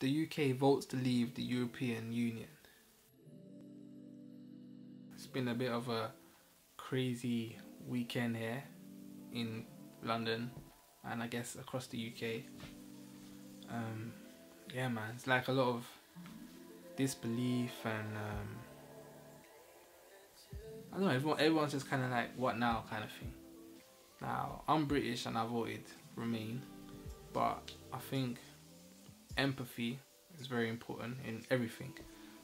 the UK votes to leave the European Union. It's been a bit of a crazy weekend here in London and I guess across the UK. Yeah man, it's like a lot of disbelief and I don't know, everyone's just kind of like, what now kind of thing. Now, I'm British and I voted Remain, but I think empathy is very important in everything.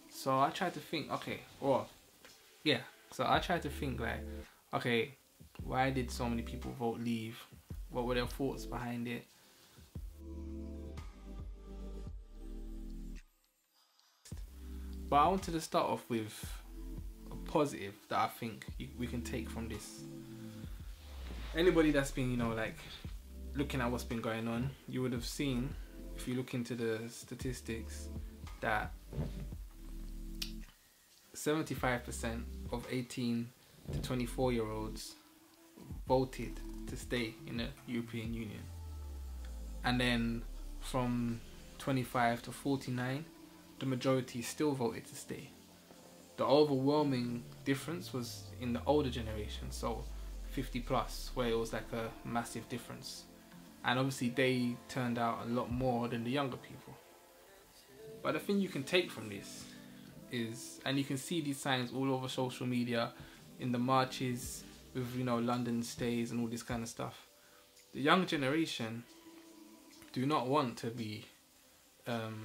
So I tried to think, so I tried to think like, okay, why did so many people vote leave? What were their thoughts behind it? But I wanted to start off with a positive that I think we can take from this. Anybody that's been, you know, like looking at what's been going on, you would have seen, if you look into the statistics, that 75% of 18 to 24-year-olds voted to stay in the European Union. And then from 25 to 49, the majority still voted to stay. The overwhelming difference was in the older generation, so 50 plus, where it was like a massive difference. And obviously they turned out a lot more than the younger people. But the thing you can take from this is, and you can see these signs all over social media, in the marches with, you know, London stays and all this kind of stuff. The young generation do not want to be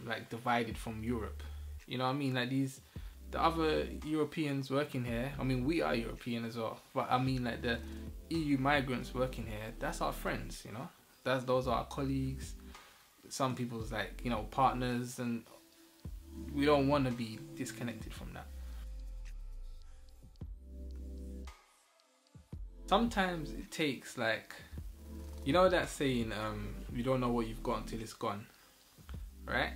like divided from Europe. You know what I mean? Like the other Europeans working here, I mean, we are European as well, but I mean like the EU migrants working here, that's our friends, you know? Those are our colleagues, some people's like, you know, partners, and we don't want to be disconnected from that. Sometimes it takes like, you know that saying, you don't know what you've got until it's gone, right?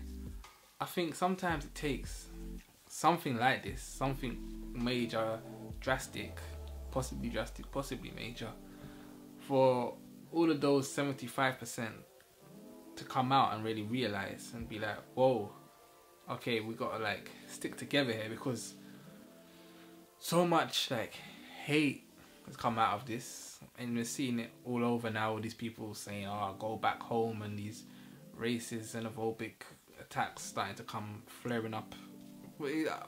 I think sometimes it takes something like this, something major, drastic, possibly major, for all of those 75% to come out and really realize and be like, whoa, okay, we gotta like stick together here, because so much like hate has come out of this, and we're seeing it all over now. All these people saying, oh, go back home, and these racist, xenophobic attacks starting to come flaring up.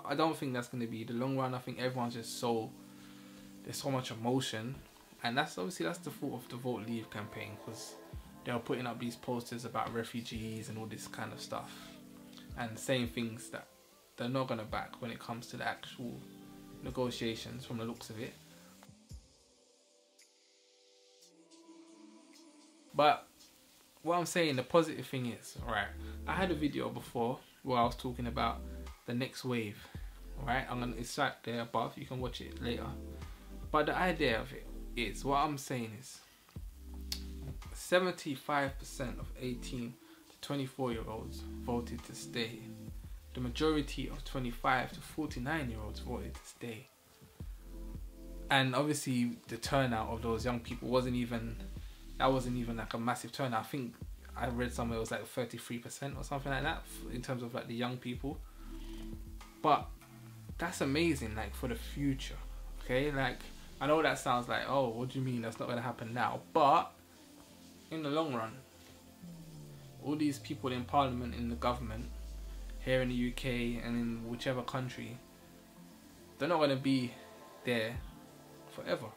I don't think that's going to be the long run. I think everyone's just there's so much emotion, and that's the fault of the Vote Leave campaign, because they were putting up these posters about refugees and all this kind of stuff, and saying things that they're not going to back when it comes to the actual negotiations from the looks of it. But what I'm saying, the positive thing is, right, I had a video before where I was talking about the next wave, right? It's right there above, you can watch it later. But the idea of it is, what I'm saying is, 75% of 18 to 24-year-olds voted to stay. The majority of 25 to 49-year-olds voted to stay. And obviously the turnout of those young people wasn't even like a massive turnout. I think I read somewhere it was like 33% or something like that in terms of like the young people. But that's amazing, like for the future, okay? Like, I know that sounds like, oh, what do you mean that's not gonna happen now? But in the long run, all these people in parliament, in the government, here in the UK and in whichever country, they're not gonna be there forever.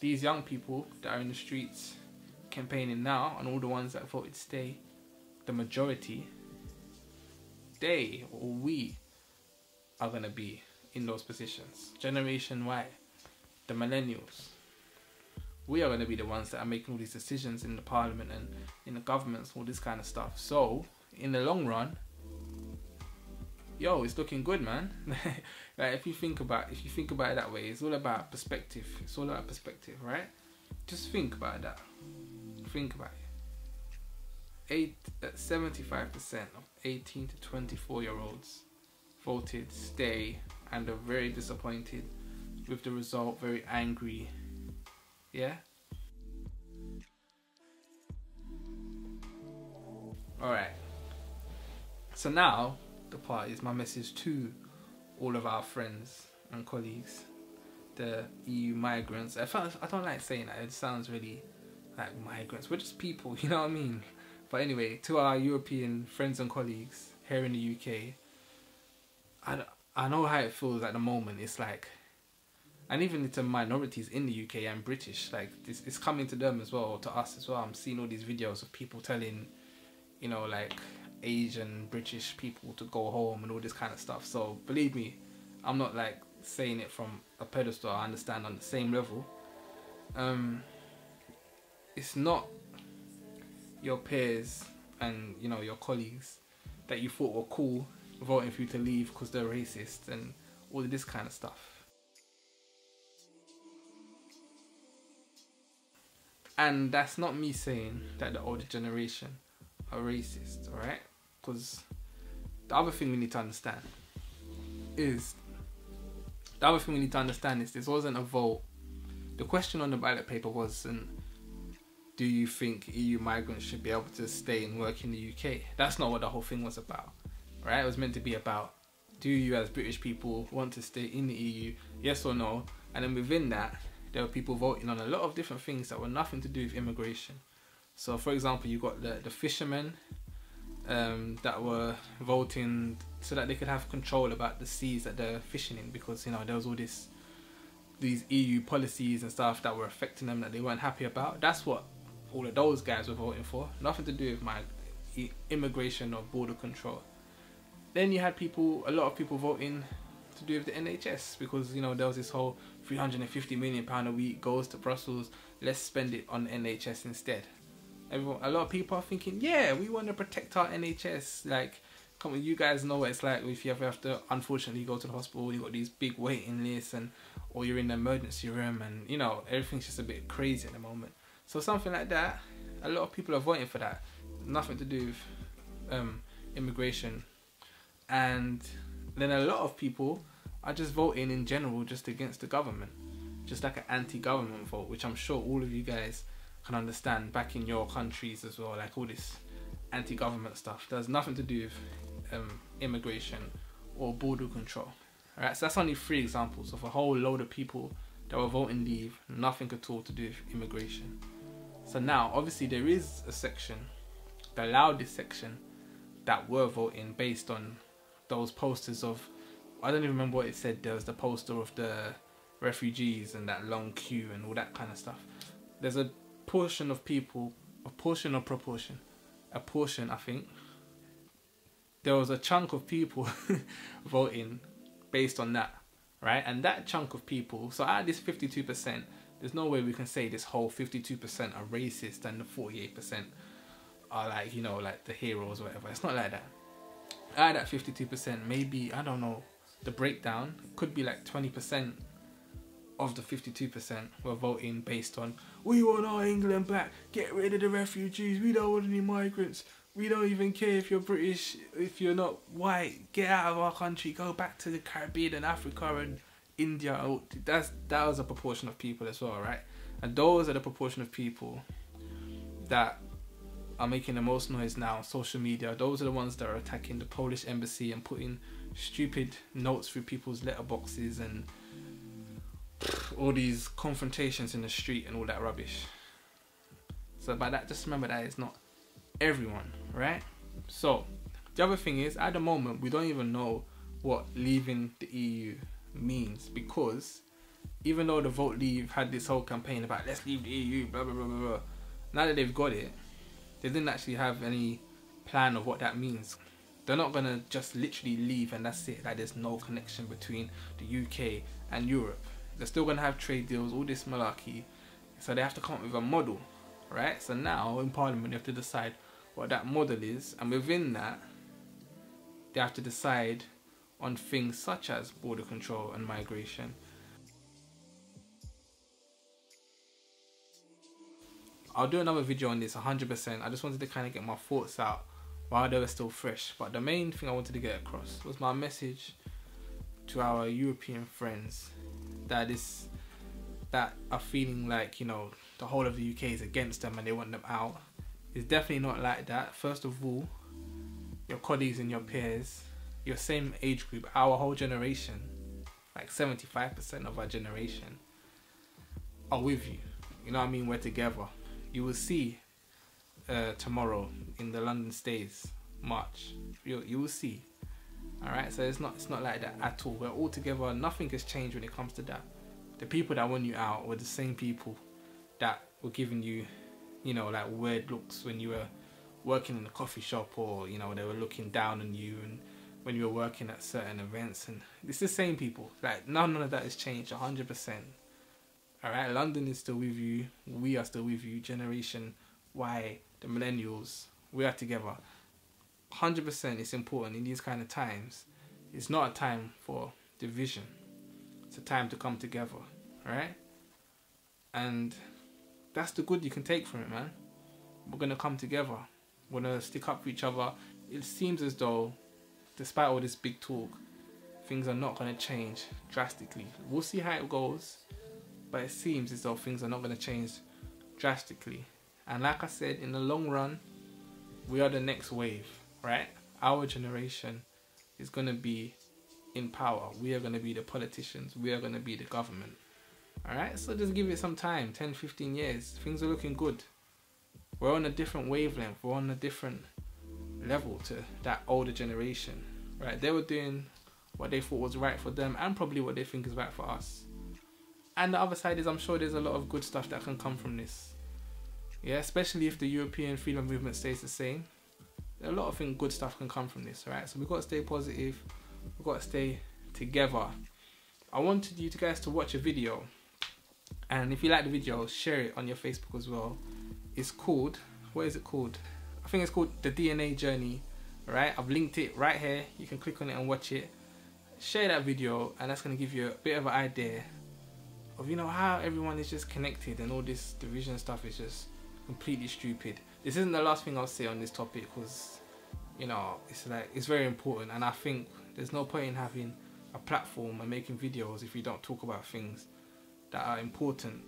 These young people that are in the streets campaigning now, and all the ones that voted stay, the majority, they or we are going to be in those positions. Generation Y, the millennials, we are going to be the ones that are making all these decisions in the parliament and in the governments, all this kind of stuff. So in the long run, yo, it's looking good, man. Like if you think about it that way, it's all about perspective. It's all about perspective, right? Just think about that. Think about it. 75% of 18 to 24-year-olds voted stay and are very disappointed with the result, very angry. Yeah? Alright. So now the part is my message to all of our friends and colleagues, the EU migrants. I don't like saying that, it sounds really like migrants. We're just people, you know what I mean? But anyway, to our European friends and colleagues here in the UK, I know how it feels at the moment. It's like, and even to minorities in the UK and British, like it's coming to them as well, to us as well. I'm seeing all these videos of people telling, you know, like Asian British people to go home and all this kind of stuff. So believe me, I'm not like saying it from a pedestal. I understand on the same level. It's not your peers and, you know, your colleagues that you thought were cool voting for you to leave because they're racist and all of this kind of stuff. And that's not me saying that the older generation are racist, alright? Because the other thing we need to understand is this wasn't a vote. The question on the ballot paper wasn't, do you think EU migrants should be able to stay and work in the UK? That's not what the whole thing was about, right? It was meant to be about, do you as British people want to stay in the EU, yes or no? And then within that, there were people voting on a lot of different things that were nothing to do with immigration. So for example, you got the fishermen that were voting so that they could have control about the seas that they're fishing in, because, you know, there was all these EU policies and stuff that were affecting them that they weren't happy about. That's what all of those guys were voting for. Nothing to do with my immigration or border control. Then you had a lot of people voting to do with the NHS, because, you know, there was this whole £350 million a week goes to Brussels, let's spend it on the NHS instead. A lot of people are thinking, yeah, we want to protect our NHS. Like, come on, you guys know what it's like if you ever have to unfortunately go to the hospital. You got these big waiting lists, or you're in the emergency room, and, you know, everything's just a bit crazy at the moment. So something like that, a lot of people are voting for that. Nothing to do with immigration. And then a lot of people are just voting in general just against the government, just like an anti-government vote, which I'm sure all of you guys can understand back in your countries as well. Like all this anti-government stuff does nothing to do with immigration or border control. Alright, so that's only 3 examples of a whole load of people that were voting leave, nothing at all to do with immigration. So now, obviously, there is a section, the loudest section, that were voting based on those posters of, I don't even remember what it said. There was the poster of the refugees and that long queue and all that kind of stuff. There's a portion of people, a portion I think, there was a chunk of people voting based on that, right? And that chunk of people, so out of this 52%, there's no way we can say this whole 52% are racist and the 48% are like, you know, like the heroes or whatever. It's not like that. Out of that 52%, maybe, I don't know, the breakdown could be like 20% of the 52% were voting based on, we want our England back, get rid of the refugees, we don't want any migrants, we don't even care if you're British, if you're not white, get out of our country, go back to the Caribbean and Africa and India. That was a proportion of people as well, right? And those are the proportion of people that are making the most noise now on social media. Those are the ones that are attacking the Polish embassy and putting stupid notes through people's letterboxes and all these confrontations in the street and all that rubbish. So by that, just remember that it's not everyone, right? So the other thing is, at the moment, we don't even know what leaving the EU means, because even though the Vote Leave had this whole campaign about let's leave the EU, blah blah blah blah blah, now that they've got it, they didn't actually have any plan of what that means. They're not gonna just literally leave and that's it, like there's no connection between the UK and Europe. They're still gonna have trade deals, all this malarkey, so they have to come up with a model, right? So now in Parliament they have to decide what that model is, and within that they have to decide on things such as border control and migration. I'll do another video on this 100%. I just wanted to kind of get my thoughts out while they were still fresh. But the main thing I wanted to get across was my message to our European friends that are feeling like, you know, the whole of the UK is against them and they want them out. It's definitely not like that. First of all, your colleagues and your peers, your same age group, our whole generation, like 75% of our generation are with you. You know what I mean? We're together. You will see tomorrow in the London Stays March. You will see. Alright, so it's not like that at all. We're all together. Nothing has changed when it comes to that. The people that want you out were the same people that were giving you, you know, like weird looks when you were working in a coffee shop, or, you know, they were looking down on you, and when you were working at certain events. And it's the same people. Like, none of that has changed 100%. Alright, London is still with you. We are still with you. Generation Y, the millennials, we are together. 100%. It's important in these kind of times. It's not a time for division. It's a time to come together, right? And that's the good you can take from it, man. We're gonna come together. We're gonna stick up for each other. It seems as though, despite all this big talk, things are not gonna change drastically. We'll see how it goes, but it seems as though things are not gonna change drastically. And like I said, in the long run, we are the next wave. Right? Our generation is going to be in power. We are going to be the politicians. We are going to be the government. Alright? So just give it some time. 10, 15 years. Things are looking good. We're on a different wavelength. We're on a different level to that older generation. Right? They were doing what they thought was right for them, and probably what they think is right for us. And the other side is, I'm sure there's a lot of good stuff that can come from this. Yeah? Especially if the European freedom movement stays the same. A lot of good stuff can come from this, right? So we've got to stay positive. We've got to stay together. I wanted you guys to watch a video, and if you like the video, share it on your Facebook as well. It's called, what is it called? I think it's called The DNA Journey, right? I've linked it right here. You can click on it and watch it. Share that video, and that's going to give you a bit of an idea of, you know, how everyone is just connected, and all this division stuff is just completely stupid. This isn't the last thing I'll say on this topic, because, you know, it's very important, and I think there's no point in having a platform and making videos if you don't talk about things that are important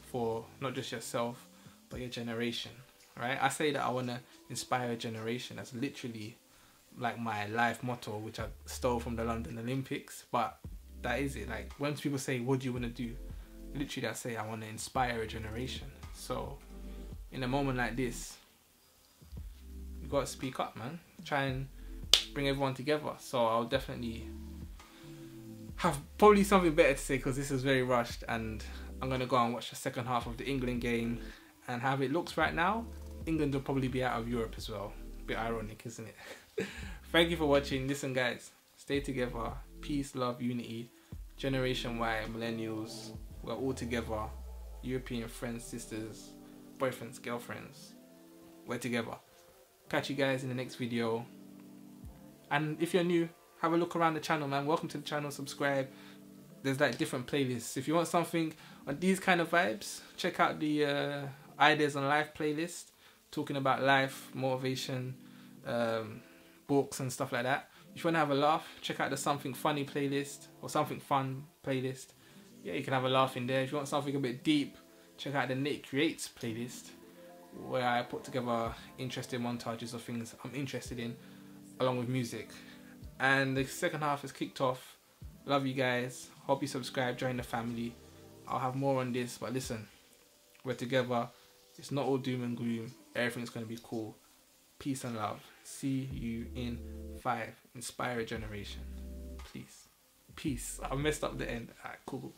for not just yourself but your generation, right? I say that I want to inspire a generation. That's literally like my life motto, which I stole from the London Olympics, but that is it. Like, when people say, what do you want to do? Literally I say I want to inspire a generation. So in a moment like this, you got to speak up, man. Try and bring everyone together. So I'll definitely have probably something better to say, because this is very rushed, and I'm going to go and watch the second half of the England game. And how it looks right now, England will probably be out of Europe as well. Bit ironic, isn't it? Thank you for watching. Listen, guys, stay together. Peace, love, unity. Generation Y, millennials, we're all together. European friends, sisters, boyfriends, girlfriends, we're together. Catch you guys in the next video. And if you're new, have a look around the channel, man. Welcome to the channel. Subscribe. There's like different playlists. If you want something on these kind of vibes, check out the Ideas on Life playlist, talking about life, motivation, books and stuff like that. If you want to have a laugh, check out the Something Funny playlist, or Something Fun playlist. Yeah, you can have a laugh in there. If you want something a bit deep, check out the Nate Creates playlist, where I put together interesting montages of things I'm interested in, along with music. And the second half has kicked off. Love you guys. Hope you subscribe, join the family. I'll have more on this, but listen, we're together. It's not all doom and gloom. Everything's going to be cool. Peace and love. See you in 5. Inspire a generation. Please. Peace. I messed up the end. Alright, cool.